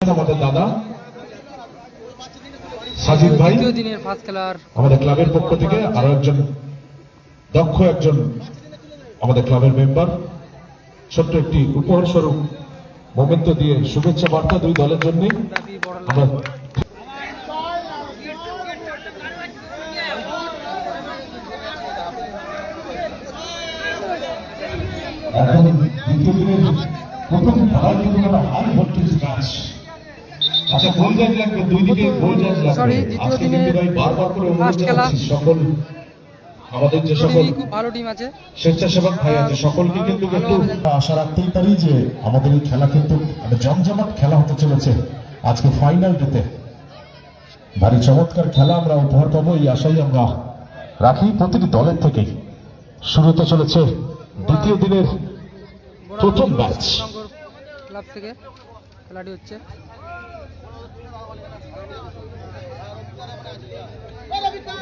আমাদের দাদা সাজিদ ভাই দিনের ফার্স্ট খেলার আমাদের ক্লাবের পক্ষ থেকে আরো একজন দক্ষ একজন আমাদের ক্লাবের মেম্বার ছোট্ট একটি উপহার স্বরূপ মোমেন্ট দিয়ে শুভেচ্ছা বার্তা দুই দলের জন্য আমরা এখন দ্বিতীয় দিনের প্রথম খেলার কিন্তু একটা হাই ভোল্টেজ ম্যাচ। আচ্ছা গোল জাজ লাগবে, দুই দিকে গোল জাজ লাগবে। আজকে কিন্তু ভাই বারবার করে অনুরোধ জানাচ্ছি সকল আমাদের যে সকল খুব ভালো টিম আছে, স্বেচ্ছাসেবক ভাই আছে, সকলকে কিন্তু একটু আশা রাখতেই পারি যে আমাদের এই খেলা কিন্তু জমজমাট খেলা হতে চলেছে। আজকে ফাইনাল ডেতে ভারী চমৎকার খেলা আমরা উপহার পাবো এই আশাই আমরা রাখি প্রতিটি দলের থেকেই। শুরু হতে চলেছে দ্বিতীয় দিনের প্রথম ম্যাচ। ক্লাব থেকে খেলাটি হচ্ছে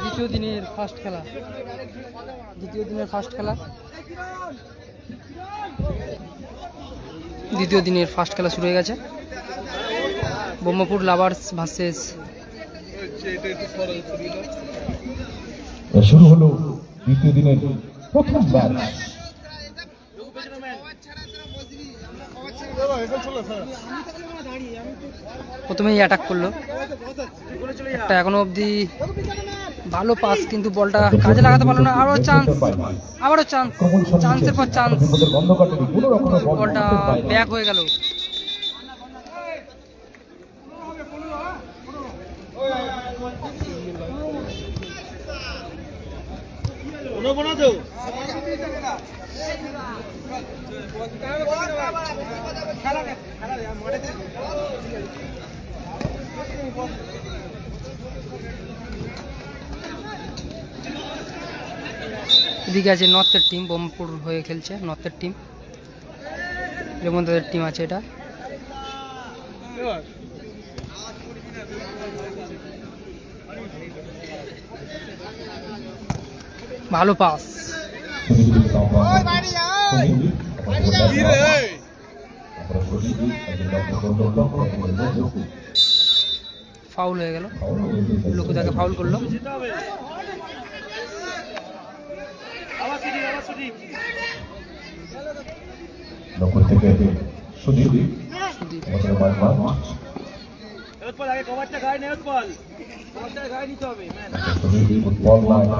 দ্বিতীয় দিনের ফার্স্ট খেলা। দ্বিতীয় দিনের ফার্স্ট খেলা শুরু হয়ে গেছে। ব্রহ্মপুর লাভার্স ভার্সেস শুরু হলো দ্বিতীয় দিনের প্রথম ম্যাচ। প্রথমেই অ্যাটাক করলো একটা, এখনো অবধি ভালো পাস কিন্তু বলটা কাজে লাগাতে পারলো না। আবারও চান্সের পর চান্স, বলটা ব্যাক হয়ে গেল। এদিকে আছে নর্থের টিম, ব্রহ্মপুর হয়ে খেলছে নর্থের টিম, যেমন তাদের টিম আছে এটা। ভালো পাস, ফাউল হয়ে গেল, লোকু তাকে ফাউল করলো।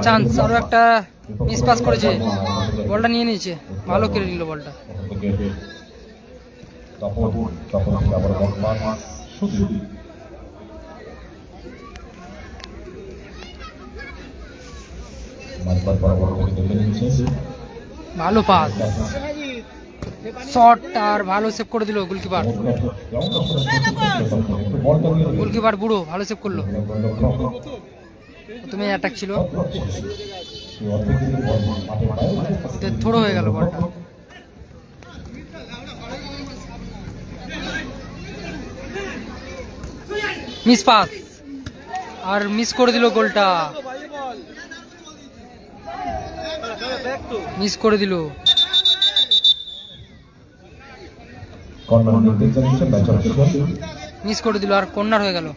চান্স, আরো একটা মিস পাস করেছে, বলটা নিয়ে নিয়েছে, ভালো কেড়ে নিল বলটা। ভালো পাস, শট আর ভালো সেভ করে দিল গোলকিপার। গোলকিপার বুড়ো ভালো সেভ করলো। প্রথমে অ্যাটাক ছিল, থ্রো হয়ে গেল বলটা। মিস পাস আর মিস করে দিল গোলটা, মিস করে দিল। মিস করে দিল আর কর্নার হয়ে গেল।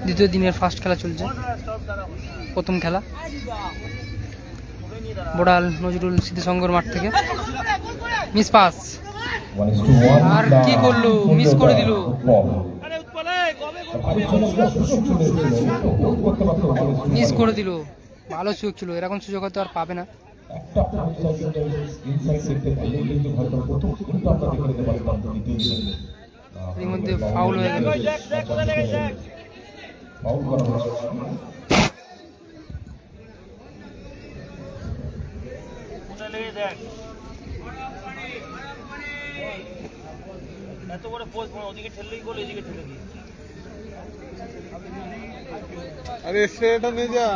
দ্বিতীয় দিনের ফার্স্ট খেলা চলছে, প্রথম খেলা বোড়াল নজরুল স্মৃতিসংঘর মাঠ থেকে। মিস পাস আর কি করলো, মিস করে দিল। মিস করে দিল, ভালো সুযোগ ছিল, এরকম সুযোগ হয়তো আর পাবে না। এর মধ্যে ফাউল হয়ে গেল। এত বড় পোস্ট ওদিকে ঠেললেই গোল, এদিকে ঠেলে দিই। আরে সেটা নিয়ে যা।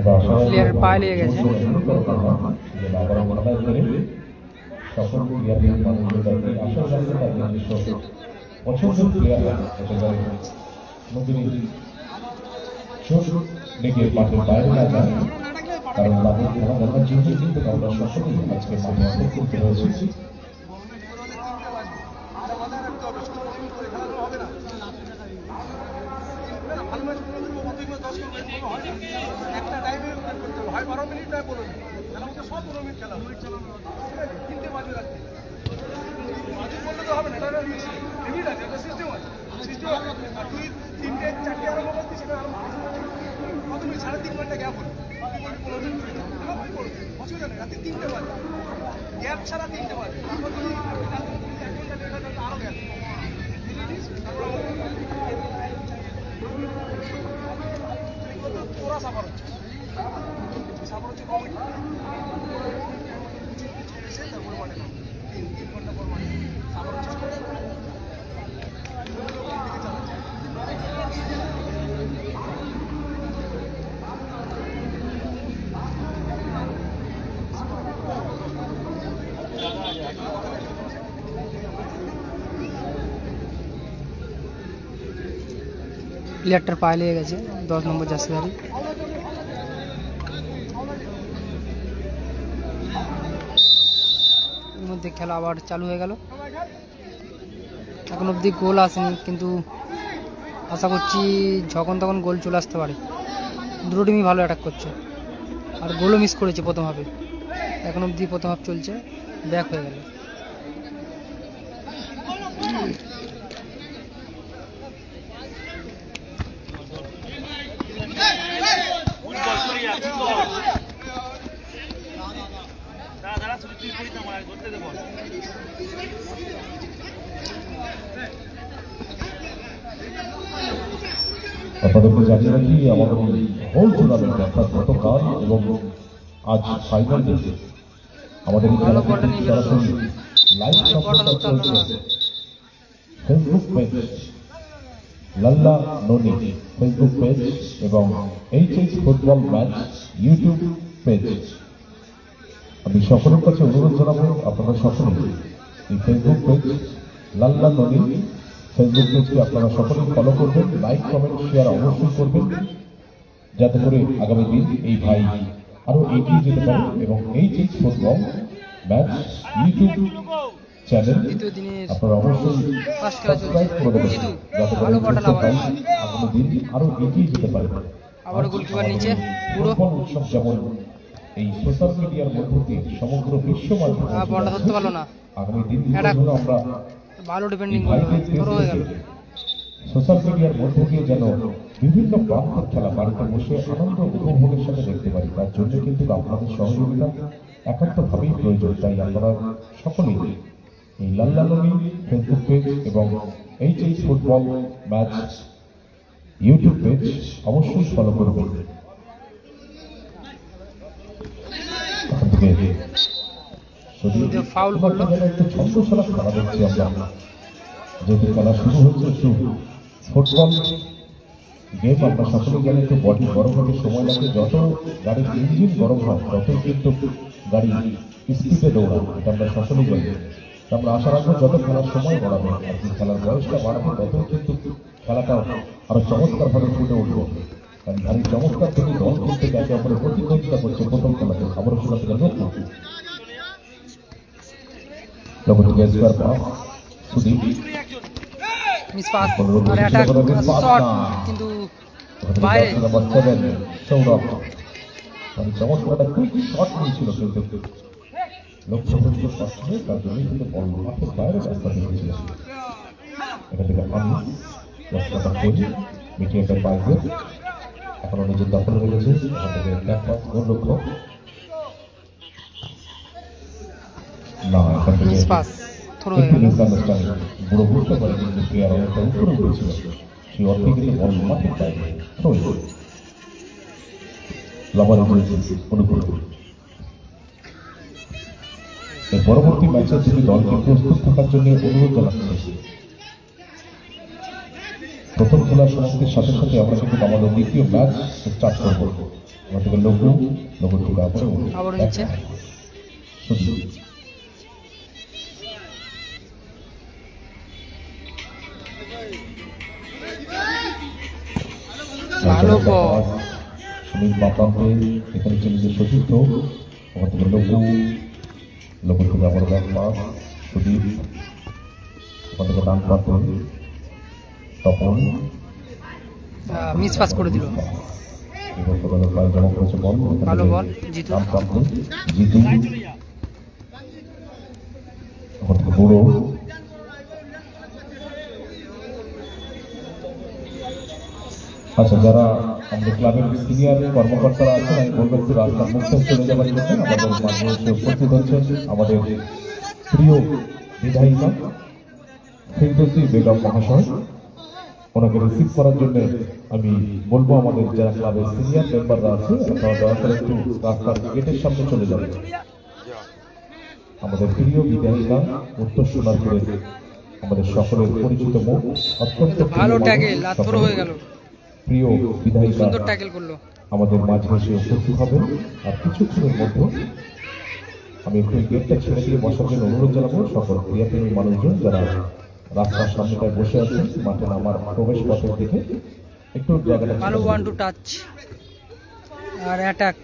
আমরা আশা রাখি প্লেয়ারের পায়ে লেগে গেছে। আবারও ঘটনায় করে সকল প্লেয়ারের মানুষের কাছে আশা রাখি তাদের নিজস্ব পছন্দের প্লেয়ার হতে পারে নতুন চোখ লেগে মাঠের বাইরে না যায়, কারণ তাদের খেলা দেখার জন্য কিন্তু আমরা সকলেই আজকে মাঠে অপেক্ষা করতে হয়েছি। একটা টাইমে হয় 12 মিনিট নয় 15 মিনিট খেলা মতো সব 15 মিনিট খেলা তিনটে বাজে রাখতে বাজে বললে তো হবে না, এটা লিমিট আছে, একটা সিস্টেম আছে, সিস্টেম আর তুই 3টে 4টে আরম্ভ করতিস, সেটা আরম্ভ কত মিনিট 3.5 ঘন্টা গ্যাপ হলো 15 মিনিট করে অসুবিধা নেই, রাতে 3টে বাজে গ্যাপ ছাড়া 3টে বাজে, তারপর তুমি 1 ঘন্টা 1.5 ঘন্টা আরও গ্যাপ তোরা সাফার হচ্ছে সাফার হচ্ছে কমিটি এসে তারপর মানে 3 ঘন্টা পর মানে সাফার হচ্ছে প্লেয়ারটার পায়ে লেগে গেছে 10 নম্বর জার্সিধারী। এর মধ্যে খেলা আবার চালু হয়ে গেল। এখন অবধি গোল আসেনি, কিন্তু আশা করছি যখন তখন গোল চলে আসতে পারে। দুটো টিমই ভালো অ্যাটাক করছে, আর গোলও মিস করেছে প্রথম হাফে। এখন অবধি প্রথম হাফ চলছে, ব্যাক হয়ে গেল। দাদা শুধু তুই করিস না, আমার করতে দেবো। আপনাদেরকে জানিয়ে রাখি আমাদের হোল টুর্নামেন্ট অর্থাৎ গতকাল এবং আজ ফাইনাল ডেটে আমাদের এই খেলা সরাসরি লাইভ সম্প্রচার চলছে ফেসবুক পেজ লাল্লা ননি ফেসবুক পেজ এবং HS football match YouTube page. আমি সকলের কাছে অনুরোধ জানাবো আপনারা সকলেই এই ফেসবুক পেজ লাল্লা ননি ফেসবুক পেজকে আপনারা সকলেই ফলো করবেন, লাইক কমেন্ট শেয়ার অবশ্যই করবেন, যাতে করে আগামী দিন এই ভাই আরো এগিয়ে যেতে পারে এবং HS football match YouTube channel আপনারা অবশ্যই সাবস্ক্রাইব করে দেবেন, যাতে করে ভাই আগামী দিন আরো এগিয়ে যেতে পারে। আবার গোলকিপার নিচে পুরো উৎসব যেমন এই সোশ্যাল মিডিয়ার মধ্য দিয়ে সমগ্র বিশ্ব মাঝে বলটা ধরতে পারলো না, আগামী দিনগুলোর জন্য আমরা ভালো ডিপেন্ডিং করলো, বড় হয়ে গেল। সোশ্যাল মিডিয়ার মধ্য দিয়ে যেন বিভিন্ন প্রান্তের খেলা বাড়িতে বসে আনন্দ উপভোগের সাথে দেখতে পারি, তার জন্য কিন্তু আপনাদের সহযোগিতা একান্তভাবেই প্রয়োজন। তাই আপনারা সকলেই এই লাল্লা ননি ফেসবুক পেজ এবং HS football match YouTube page অবশ্যই ফলো করবেন। ফাউল করলো, একটু ছন্দছাড়া খেলা দেখছি আমরা, যেহেতু খেলা শুরু হচ্ছে একটু ফুটবল গেম আমরা সকলে জানি একটু বডি গরম হতে সময় লাগে, যত গাড়ির ইঞ্জিন গরম হয় ততই কিন্তু গাড়ি স্পিডে দৌড়ায়, এটা আমরা সকলেই জানি। আমরা আশা রাখবো যত খেলার সময় বাড়াবে আর কি খেলার বয়সটা বাড়াবে ততই কিন্তু খেলাটা আরো চমৎকারভাবে ফুটে উঠবে। কারণ গাড়ির চমৎকার থেকে দল কিন্তু একে অপরের প্রতিদ্বন্দ্বিতা করছে প্রথম খেলাতে, আবারও সেটা থেকে লক্ষ্য মিস পাস আর অ্যাটাক শট, কিন্তু বাইরে। সৌরভ মানে চমৎকার একটা কুইক শট নিয়েছিল, কিন্তু লক্ষ্য পর্যন্ত শট ছিল, তার জন্যই কিন্তু বল মাঠের বাইরে রাস্তা দিয়েছিল। এখান থেকে আমি রাস্তাটা করি মিটিয়েটার বাইরে এখনো নিজের দখলে রয়েছে। এখান থেকে ব্যাক পাস গোল লক্ষ্য না, এখান থেকে থ্রো হয়ে গেল। বুড়ো বুঝতে পারে কিন্তু প্লেয়ার অনেকটা উপরে উঠেছিল, সেই অর্থে কিন্তু বল মাঠের বাইরে থ্রো লাভার অনুকূল। এর পরবর্তী ম্যাচের দুটি দলকে প্রস্তুত থাকার জন্য অনুরোধ জানাচ্ছে। প্রথম খেলার সমাপ্তির সাথে সাথে আমরা কিন্তু আমাদের দ্বিতীয় ম্যাচ স্টার্ট করবো। আমাদের লঘু থেকে আবারও নিচ্ছে। ভালো বল। সুনীল বাপাকে এখানে চলে যে সতীর্থ আমার থেকে লঘু থেকে আবার ব্যাক পাস সুদীপ ওখান থেকে ডান পাতে তখন মিস পাস করে দিল। জমা করেছে বল, ভালো বল জিতু। ডান প্রান্তে জিতু ওখান থেকে বুড়ো আচ্ছা, যারা আমাদের ক্লাবের সিনিয়র কর্মকর্তারা আছেন আমি বলবো একটু রাস্তার মুখে চলে যাওয়ার জন্য। আমাদের মাঝে এসে উপস্থিত হচ্ছেন আমাদের প্রিয় বিধায়িকা ফিরদৌসী বেগম মহাশয়, ওনাকে রিসিভ করার জন্য আমি বলবো আমাদের যারা ক্লাবের সিনিয়র মেম্বাররা আছে আপনারা দয়া করে একটু রাস্তার গেটের সামনে চলে যাবেন। আমাদের প্রিয় বিধায়িকা উত্তর সোনারপুরের আমাদের সকলের পরিচিত মুখ, অত্যন্ত ভালো ট্যাকেল, লাতপুর হয়ে গেল। প্রিয় বিধায়িকা সুন্দর ট্যাকেল করলো। আমাদের মাঝে এসে উপস্থিত হবেন। আর কিছুক্ষণের মধ্যে আমি একটু গেটটা ছেড়ে দিয়ে বসার জন্য অনুরোধ জানাবো সকল ক্রিয়াপ্রেমী মানুষজন যারা রাস্তার সামনেটায় বসে আছেন মাঠে নামার প্রবেশ পথের দিকে একটু জায়গাটা ভালো 1-2 টাচ আর অ্যাটাক।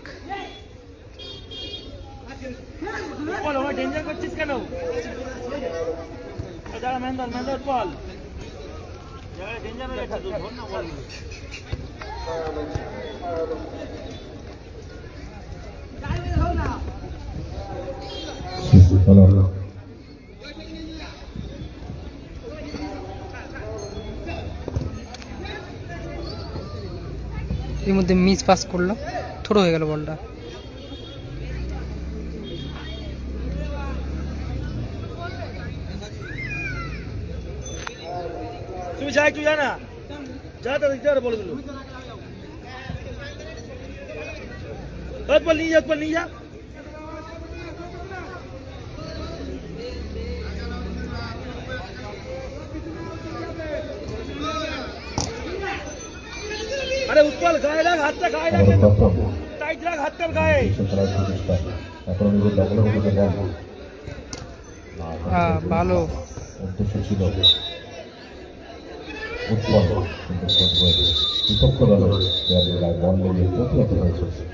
বল ওরা ডেঞ্জার করছিস কেন? যারা মেন্দার বল যারা ডেঞ্জার রেখা দূর ধর না বল। এর মধ্যে মিস পাস করলো, থ্রো হয়ে গেল বলটা। তুমি যা একটু জানা যা তো দিতে বলে দিল বল নিয়ে যা अरे उत्पल गाय लाग हातটা গায়ে লাগ টাইট লাগ হাতটা গায়ে এখন আমি ডাবল হতে যাব। ভালো উদ্দেশ্য ছিল উৎপল বিপক্ষ দলের প্লেয়ারের বল লেগে প্রতিহত হয়েছে।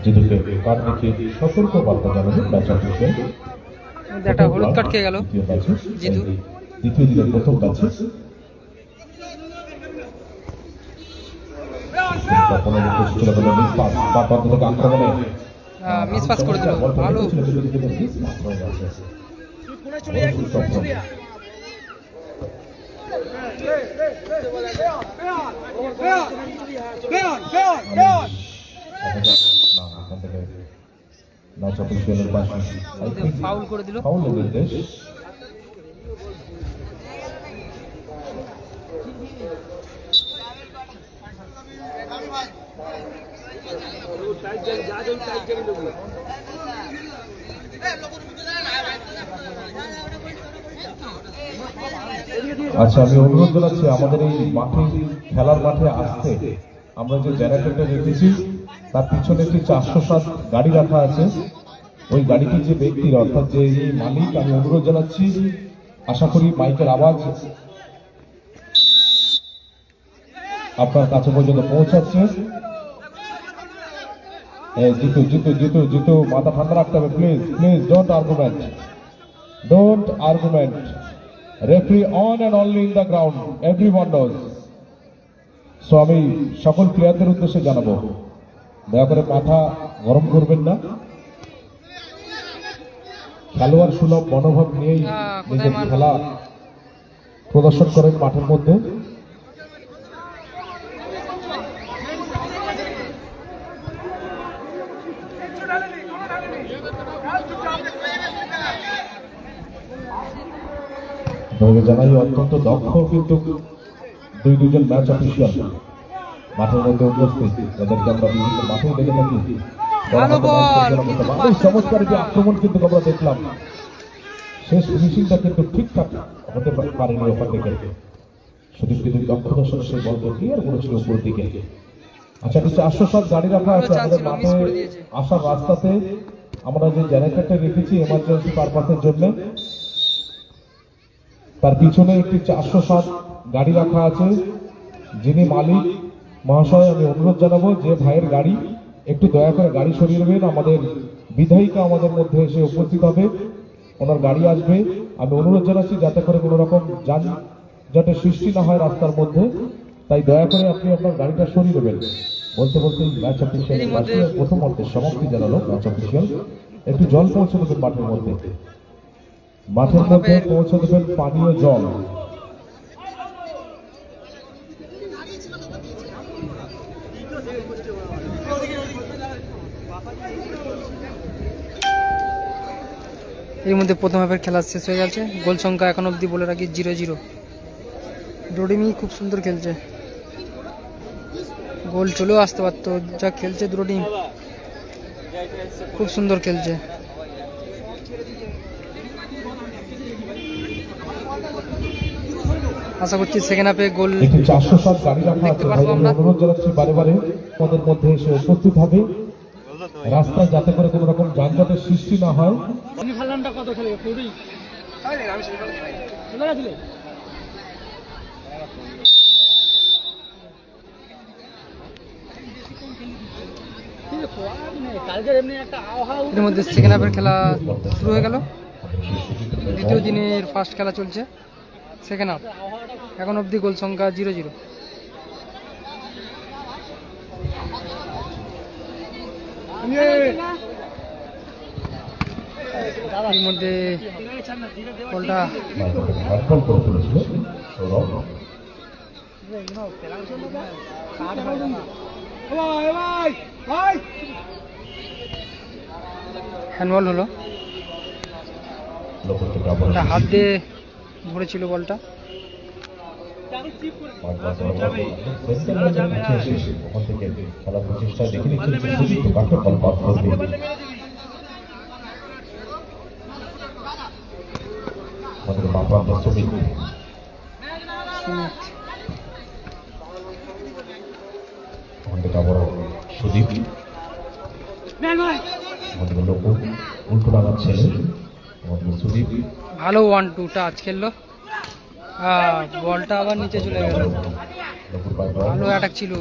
জিতুকে কার্ড দেখিয়ে সতর্ক বার্তা জানাবে ম্যাচ অফিসিয়াল। একটা হলুদ কার্ড খেয়ে গেল জিতু। দ্বিতীয় দিনের প্রথম ম্যাচে মিস পাস করে দিল। ভালো পুরো চলে যা চলে যা ম্যাচ অফিসিয়ালের পাশে ফাউল করে দিল। ফাউলের নির্দেশ। আচ্ছা, আমি অনুরোধ জানাচ্ছি আমাদের এই মাঠে খেলার মাঠে আসতে আমরা যে জেনারেটরটা রেখেছি তার পিছনে একটি 407 গাড়ি রাখা আছে। ওই গাড়িটির যে ব্যক্তির অর্থাৎ যে মালিক, আমি অনুরোধ জানাচ্ছি আশা করি মাইকের আওয়াজ আপনার কাছে পর্যন্ত পৌঁছাচ্ছে। জিতু জিতু জিতু জিতু মাথা ঠান্ডা রাখতে হবে। Please please don't argument. Referee on and only in the ground, everyone knows. So আমি সকল প্লেয়ারদের উদ্দেশ্যে জানাবো দয়া করে মাথা গরম করবেন না। খেলোয়াড় সুলভ মনোভাব নিয়েই নিজের খেলা প্রদর্শন করেন মাঠের মধ্যে। জানাই অত্যন্ত দক্ষ কিন্তু দুজন ম্যাচ অফিসিয়াল মাঠের মধ্যে উপস্থিত যাদেরকে আমরা বিভিন্ন মাঠেই দেখে থাকি। ভালো বল, কিন্তু খুব চমৎকার যে আক্রমণ কিন্তু আমরা দেখলাম, শেষ ফিনিশিংটা কিন্তু ঠিকঠাক হতে পারেনি ওখান থেকে। সুদীপ কিন্তু দক্ষতার সাথে সেই বলকে ক্লিয়ার করেছিল উপর দিকে। আচ্ছা, কিছু আশ্বাস গাড়ি রাখা আছে আমাদের মাঠে আসার রাস্তাতে। আমরা যে জেনারেটরটা রেখেছি এমার্জেন্সি পারপাসের জন্য, তার পিছনে একটি 407 গাড়ি রাখা আছে। যিনি মালিক মহাশয়, আমি অনুরোধ জানাবো যে ভাইয়ের গাড়ি একটু দয়া করে গাড়ি সরিয়ে নেবেন। আমাদের বিধায়িকা আমাদের মধ্যে এসে উপস্থিত হবে, ওনার গাড়ি আসবে। আমি অনুরোধ জানাচ্ছি যাতে করে কোনো রকম যানজটের সৃষ্টি না হয় রাস্তার মধ্যে, তাই দয়া করে আপনি আপনার গাড়িটা সরিয়ে নেবেন। বলতে বলতে ম্যাচ অফিসিয়াল প্রথম অর্ধের সমাপ্তি জানালো ম্যাচ অফিসিয়াল। একটু জল পৌঁছে দেবেন মাঠের মধ্যে, মাঠের মধ্যে পৌঁছে দেবেন পানীয় জল। এর মধ্যে প্রথম হাফের খেলা শেষ হয়ে গেছে। গোল সংখ্যা এখন অবধি বলে রাখি 0-0। ডোডিমি খুব সুন্দর খেলছে, গোল চলেও আসতে পারতো। যা খেলছে দুটো টিম খুব সুন্দর খেলছে। আশা করছি সেকেন্ড হাফে গোল 407 গাড়ি রাখা আছে। ভাই আমি অনুরোধ জানাচ্ছি বারে বারে আমাদের মধ্যে এসে উপস্থিত হবে রাস্তায়, যাতে করে কোনো রকম যানজটের সৃষ্টি না হয়। এর মধ্যে সেকেন্ড হাফের খেলা শুরু হয়ে গেল। দ্বিতীয় দিনের ফার্স্ট খেলা চলছে সেকেন্ড হাফ। এখন অবধি গোল সংখ্যা 0-0। এর মধ্যে বলটা হ্যান্ডবল করে ফেলেছিল সৌরভ। হ্যান্ডবল হলো, ওটা হাত দিয়ে ধরেছিল বলটা। ওখান থেকে খেলার প্রচেষ্টা দেখে নিচ্ছে কাকে বল পাস করবে। আমাদের বাবা শ্রমিক ওখান থেকে আবার সুদীপ, আমাদের লোক উল্টো লাগার ছেলে আমাদের সুদীপ। ভালো 1-2 টাচ খেললো, বলটা আবার নিচে চলে গেল। ভালো অ্যাটাক ছিল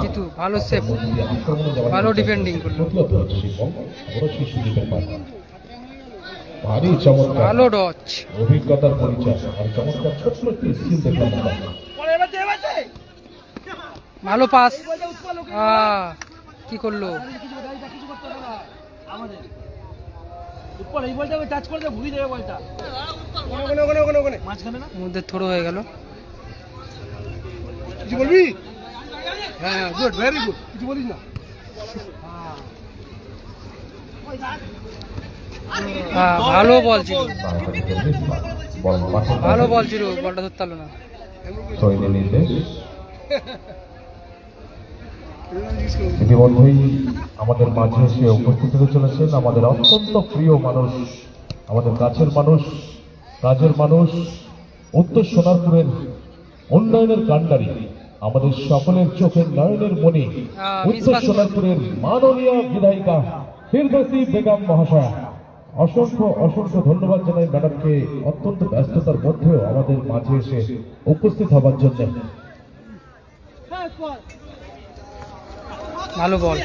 জিতু, ভালো সেভ, ভালো ডিফেন্ডিং করলো, ভারী চমৎকার, ভালো ডচ, অভিজ্ঞতার পরিচয় আর চমৎকার ছোট্ট একটি স্কিল দেখলাম আমরা। ভালো পাস, কি করলো মধ্যে থ্রো হয়ে গেল। কিছু বলবি? হ্যাঁ, গুড, ভেরি গুড, কিছু বলিস না। ভালো বল ছিল, ভালো বল ছিল, বলটা ধরতে পারলো না। ইতিমধ্যেই আমাদের মাঝে এসে উপস্থিত হতে চলেছেন আমাদের অত্যন্ত প্রিয় মানুষ, আমাদের কাছের মানুষ, কাজের মানুষ, উত্তর সোনারপুরের উন্নয়নের কাণ্ডারি, আমাদের সকলের চোখের নয়নের মণি, উত্তর সোনারপুরের মাননীয় বিধায়িকা ফিরদৌসী বেগম মহাশয়া। অসংখ্য অসংখ্য ধন্যবাদ জানাই ম্যাডামকে অত্যন্ত ব্যস্ততার মধ্যেও আমাদের মাঝে এসে উপস্থিত হবার জন্য। ভালো বল,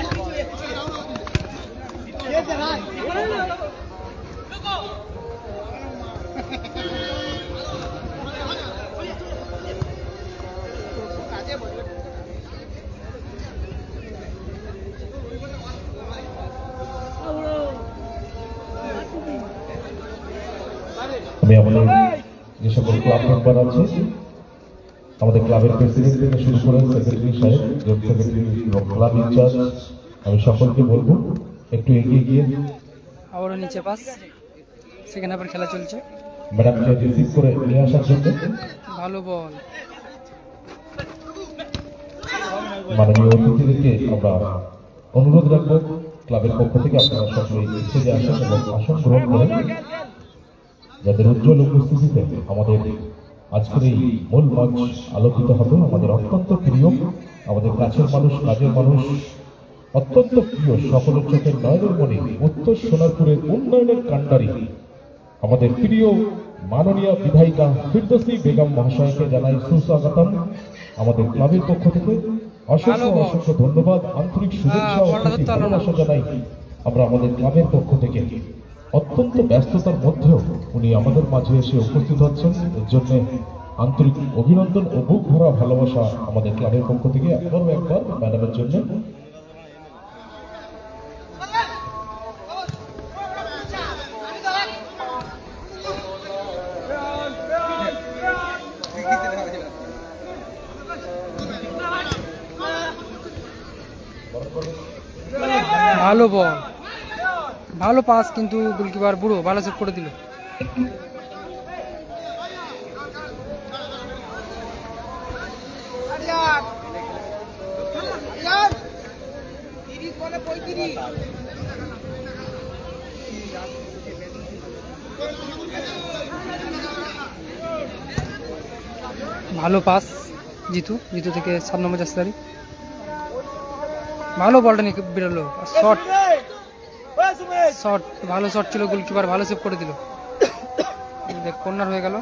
আমি আমাদের যে সকল ক্লাব মেম্বার আছে, আমাদের ক্লাবের প্রেসিডেন্ট থেকে শুরু করে সেক্রেটারি সাহেব, জোন সেক্রেটারি এবং ক্লাব ইনচার্জ, আমি সকলকে বলবো একটু এগিয়ে গিয়ে আবারও নিচে পাস। সেকেন্ড হাফের খেলা চলছে, ম্যাডামকে রিসিভ করে নিয়ে আসার জন্য। ভালো বল, মাননীয় অতিথিদেরকে আমরা অনুরোধ রাখবো ক্লাবের পক্ষ থেকে আপনারা সকলেই স্টেজে আসেন এবং আসন গ্রহণ করেন, যাদের উজ্জ্বল উপস্থিতিতে আমাদের আজকের এই মূল মঞ্চ আলোকিত হবে। আমাদের অত্যন্ত প্রিয়, আমাদের কাছের মানুষ, কাজের মানুষ, অত্যন্ত প্রিয়, সকলের চোখের নয়নের মণি, উত্তর সোনারপুরের উন্নয়নের কাণ্ডারি আমাদের প্রিয় মাননীয় বিধায়িকা ফিরদৌসী বেগম মহাশয়কে জানাই সুস্বাগতম। আমাদের ক্লাবের পক্ষ থেকে অসংখ্য অসংখ্য ধন্যবাদ, আন্তরিক শুভেচ্ছা ও প্রীতি ভালোবাসা জানাই আমরা আমাদের ক্লাবের পক্ষ থেকে। অত্যন্ত ব্যস্ততার মধ্যেও উনি আমাদের মাঝে এসে উপস্থিত হচ্ছেন, এর জন্য আন্তরিক অভিনন্দন ও বুক ভরা ভালোবাসা আমাদের ক্লাবের পক্ষ থেকে আবারও একবার ম্যাডামের জন্য। ভালো বল, ভালো পাস, কিন্তু গোলকিপার বুড়ো ভালো সেভ করে দিল। ভালো পাস জিতু, জিতু থেকে 7 নম্বর জার্সি, ভালো বলটা নিয়ে বেরোলো। শট, শট, ভালো শট ছিল, গোলকিপার ভালো সেভ করে দিল। দেখ কর্নার হয়ে গেল।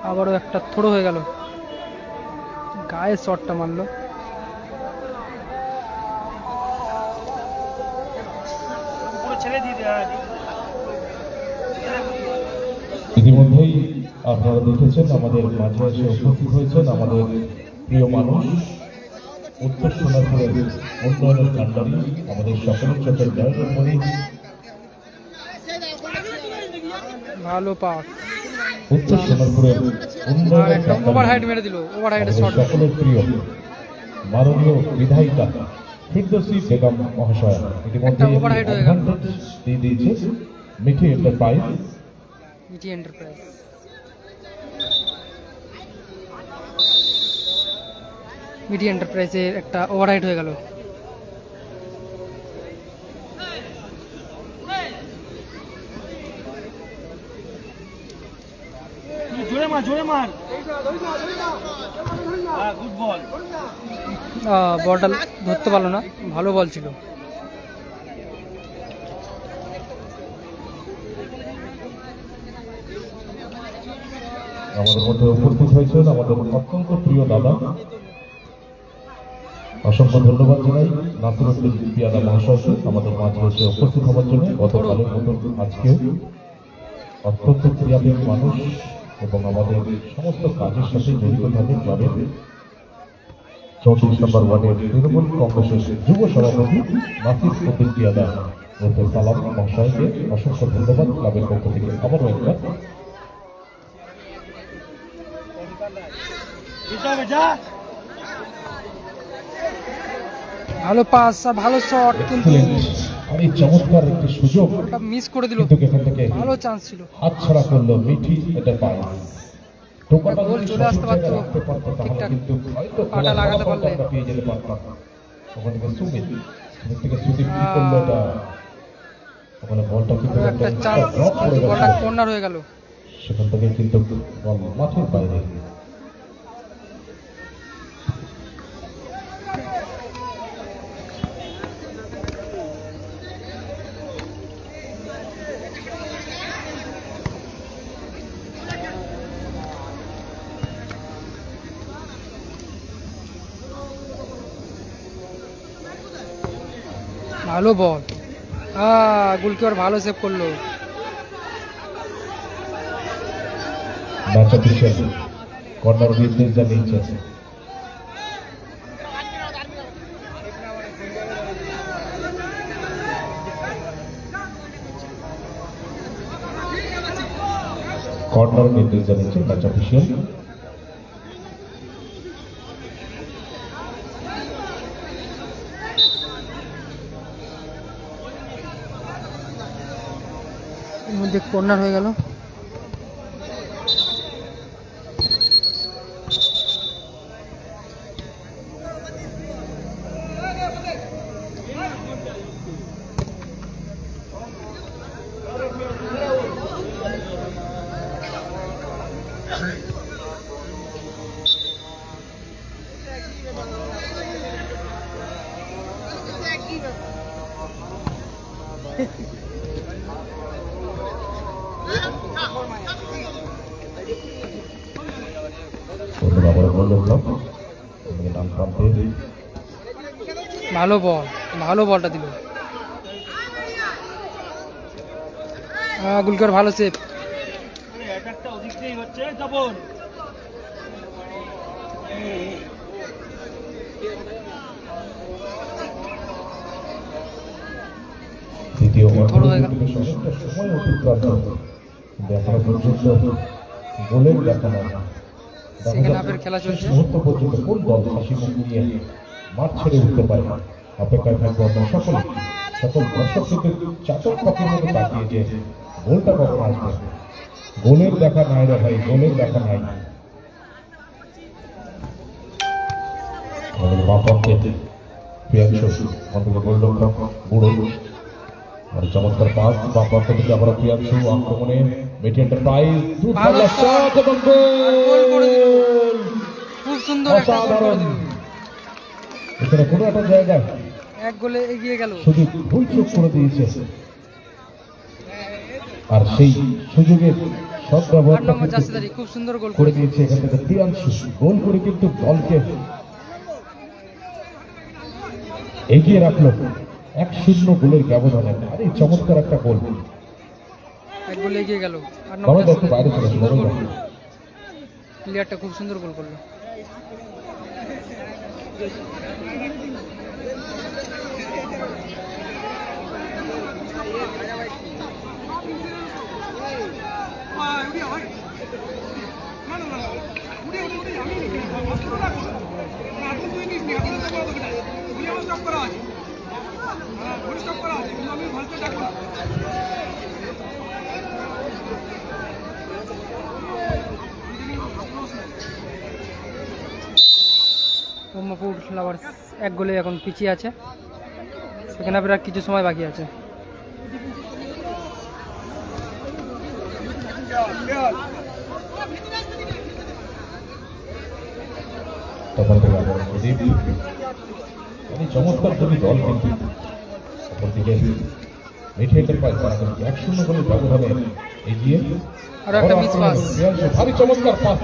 আবারও একটা থ্রো হয়ে গেল, গায়ে শটটা মারলো। ইতিমধ্যেই আপনারা দেখেছেন আমাদের মাঝে এসে উপস্থিত হয়েছেন আমাদের প্রিয় মানুষ, উত্তর সোনারপুরের উন্নয়নের কাণ্ডারি, আমাদের সকলের চোখের নয়নের মণি, ভালো পাস, উত্তর সোনারপুরের উন্নয়নের কাণ্ডারি, ওভারহেড মেরে দিল, ওভারহেড শট। সকলের প্রিয় মাননীয় বিধায়িকা ফিরদৌসী বেগম মহাশয় ইতিমধ্যে অ্যাডভান্টেজ দিয়ে দিয়েছে মিঠি এন্টারপ্রাইজ। মিঠি এন্টারপ্রাইজ মিঠি এন্টারপ্রাইজের একটা ওভারহেড হয়ে গেল। জোরে মার, জোরে মার। Good ball. বলটা ধরতে পারলো না, ভালো বল ছিল। আমাদের মধ্যে উপস্থিত হয়েছেন আমাদের অত্যন্ত প্রিয় দাদা, অসংখ্য ধন্যবাদ জানাই নাসিরউদ্দিন পিয়াদা মহাশয়কে আমাদের মাঝে এসে উপস্থিত হওয়ার জন্য। গতকালের মতন আজকেও অত্যন্ত ক্রিয়াশীল মানুষ এবং আমাদের সমস্ত কাজের সাথে জড়িত থাকে ক্লাবের 34 নম্বর ওয়ার্ডের তৃণমূল কংগ্রেসের যুব সভাপতি নাসিরউদ্দিন পিয়াদা সালাম মহাশয়কে অসংখ্য ধন্যবাদ ক্লাবের পক্ষ থেকে আবারও একবার। ভালো পাস আর ভালো শট, কিন্তু অনেক চমৎকার একটি সুযোগ মিস করে দিল। কিন্তু এখান থেকে ভালো চান্স ছিল, হাতছাড়া করলো মিঠি এন্টারপ্রাইজ। টোকাটা গোল যদি চলে আসতে সঠিক পারতো, জায়গায় রাখতে পারতো তাহলে ঠিকঠাক কিন্তু হয়তো পাটা লাগাতে পারলে। আমরা পেয়ে যেতে পারতাম। ওখানে থেকে সুমিত থেকে সুদীপ কি করলো এটা, ওখানে বলটা কিন্তু একটা চান্স, ড্রপ করে বলটা গেল, কর্নার হয়ে গেল। সেখান থেকে কিন্তু বল মাঠের বাইরে। ভালো বল, গোলকিপার ভালো সেভ করলো। ম্যাচ অফিশিয়াল কর্নার নির্দেশ জানিয়েছে। কর্নার নির্দেশ জানিয়েছে ম্যাচ অফিশিয়াল। এর মধ্যে কর্নার হয়ে গেল। আবার বল লক্ষ্য ডান প্রান্তে ভালো বল, ভালো বলটা দিল। গুলকার ভালো সেভ। অ্যাটাকটা ওদিক দিয়েই হচ্ছে তপন। দ্বিতীয় বড় হয়ে গেল। সময় অতিক্রান্ত কিন্তু এখনো পর্যন্ত গোলের দেখা নয়। সেকেন্ড হাফের খেলা শেষ চলছে। মুহূর্ত পর্যন্ত কোন দল হাসি মুখ নিয়ে মাঠ ছেড়ে উঠতে পারে অপেক্ষায় থাকবো আমরা সকল দর্শক কিন্তু চাতক পাখির মতো তাকিয়ে যে গোলটা কখন আসবে। গোলের দেখা নাই রে ভাই, গোলের দেখা নাই। আমাদের বাপকে প্রিয়াংশু আমাদের গোলরক্ষক বুড়ো আর চমৎকার পাস বাপকে থেকে আবার প্রিয়াংশু আক্রমণে মেটি এন্টারপ্রাইজ ভালো শট এবং গোল করে দিল। গোল। খুব সুন্দর একটা গোল করে অসাধারণ। দিল। এখানে কোনো একটা জায়গায় এক গোলে এগিয়ে গেল। শুধু ভুল চোখ করে দিয়েছে আর সেই সুযোগের 8 সদ্ব্যবহারটা নম্বর কিন্তু জার্সিদারি খুব সুন্দর গোল করে করে দিয়েছে এখান থেকে প্রিয়াংশু। গোল করে কিন্তু দলকে এগিয়ে রাখলো 1-0 গোলের ব্যবধানে। আরে চমৎকার একটা গোল। এক গোলে এগিয়ে গেল। 8 বাবা নম্বর দেখো বাইরে চলে আসো, বাবা দেখো। প্লেয়ারটা খুব সুন্দর গোল করলো। ব্রহ্মপুর লাভার্স এক গোলে এখন পিছিয়ে আছে। সেখানে আর কিছু সময় বাকি আছে। তখন থেকে আবার প্রদীপ মানে চমৎকার দুটি দল কিন্তু অপরদিকে মেটি এন্টারপ্রাইজ তারা কিন্তু 1-0 গোলের ব্যবধানে এগিয়ে। আর একটা মিস পাস। ভারী চমৎকার পাস,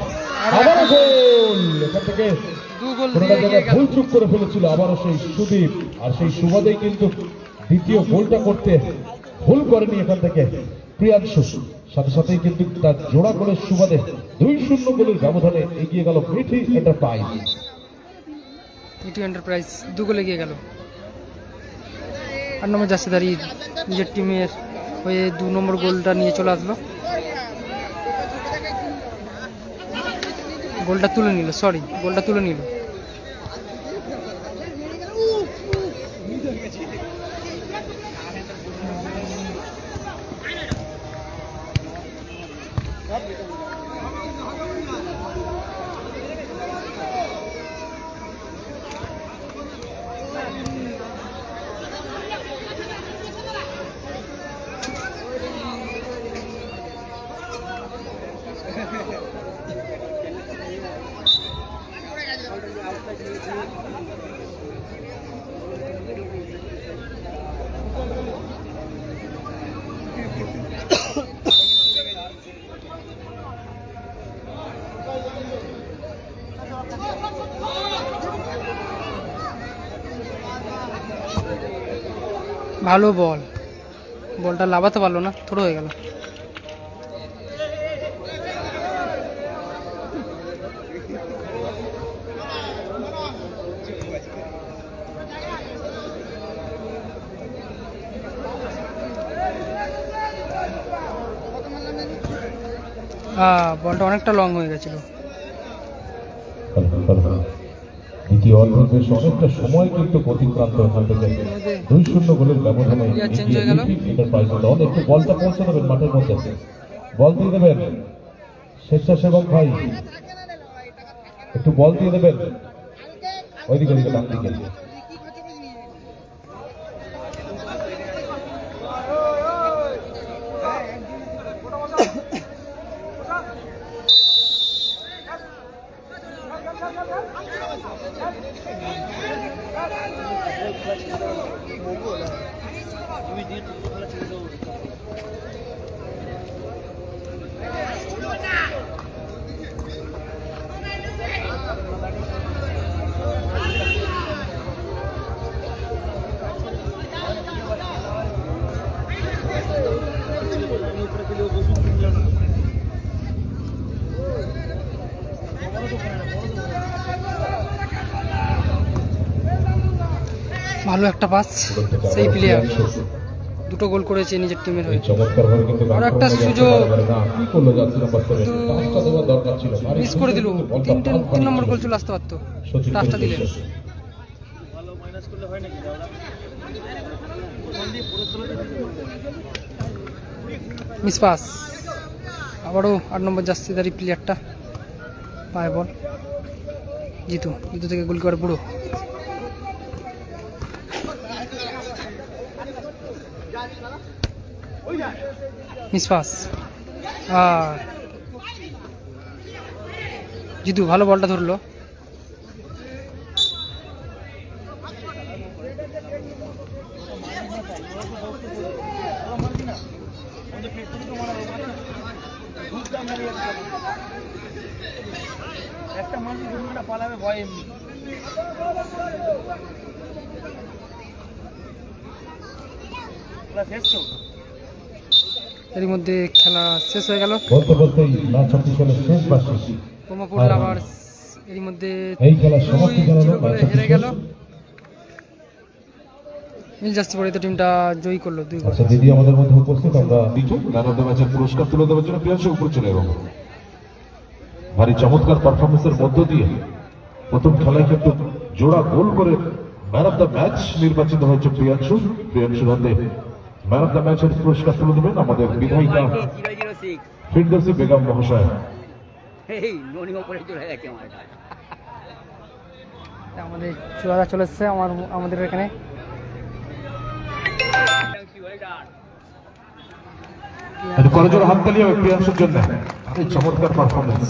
আবারও গোল। এখান থেকে 2 গোল কোনটা দিয়ে এগিয়ে জায়গায় গেল। ভুল চুক করে ফেলেছিল আবারও সেই সুদীপ, আর সেই সুবাদেই কিন্তু দ্বিতীয় গোলটা করতে ভুল করেনি এখান থেকে প্রিয়াংশু। সাথে সাথেই কিন্তু তার জোড়া গোলের সুবাদে 2-0 গোলের ব্যবধানে এগিয়ে গেল মেটি এন্টারপ্রাইজ। মিটি এন্টারপ্রাইজ 2 গোলে এগিয়ে গেল। 8 নম্বর জার্সিদারি নিজের টিমের হয়ে 2 নম্বর গোলটা নিয়ে চলে আসলো। গোলটা তুলে নিল, গোলটা তুলে নিল। ভালো বল, বলটা লাভাতে পারলো না, থ্রো হয়ে গেল। বলটা অনেকটা লং হয়ে গেছিল। দ্বিতীয় দ্বিতীয় অর্ধে বেশ অনেকটা সময় কিন্তু অতিক্রান্ত ওখান থেকে 2-0 গোলের ব্যবধানে চেঞ্জ হয়ে গেল। এন্টারপ্রাইজ দল একটু বলটা পৌঁছে দেবেন মাঠের মধ্যে, বল দিয়ে দেবেন স্বেচ্ছাসেবক ভাই, একটু বল দিয়ে দেবেন ওইদিকে ডান দিকে। ভালো একটা পাস, সেই প্লেয়ার দুটো গোল করেছে নিজের টিমের হয়ে। চমৎকার ভাবে কিন্তু আর একটা সুযোগ কি করলো যাচ্ছে নাম্বার 7 পাঁচটা দেওয়ার দরকার ছিল, মিস করে দিল। 3 নম্বর গোল চলে আসতে পারতো, পাঁচটা দিলে। ভালো মাইনাস করলে হয় নাকি দাদা? মিস পাস, আবারও 8 নম্বর জার্সিধারী প্লেয়ারটা পায় বল। জিতু থেকে গোল করে পুরো মিস পাস। আর জিতু ভালো বলটা ধরলো। একটা মানুষ দুর্ঘটনা পালাবে ভয় এমনি। এর মধ্যে খেলা শেষ হয়ে গেল। বলতে বলতেই ম্যাচ অফিসিয়ালের শেষ বার্ষিকী বোমা পড়লো আবার। এর মধ্যে এই খেলার সমাপ্তি জানালো 2-0 গোলে ম্যাচ হেরে গেল। অফিসিয়াল। নীল জার্সি পরে তো টিমটা জয়ী করলো 2 গোল। আচ্ছা দিদি আমাদের মধ্যে উপস্থিত, আমরা ম্যান অফ দ্য ম্যাচের পুরস্কার তুলে দেওয়ার জন্য প্রিয়াংশু উপরে চলে এলাম। ভারী চমৎকার পারফরমেন্সের মধ্য দিয়ে প্রথম খেলায় কিন্তু জোড়া গোল করে ম্যান অফ দ্য ম্যাচ নির্বাচিত হয়েছে প্রিয়াংশুর হাতে ম্যান অফ দ্য ম্যাচের পুরস্কার তুলে দেবেন আমাদের বিধায়িকা ফিরদৌসী বেগম মহাশয়। আমাদের চূড়া চলে এসছে আমাদের এখানে। কলেজের হাততালি হবে প্রিয়াংশুর জন্য, চমৎকার পারফরমেন্স।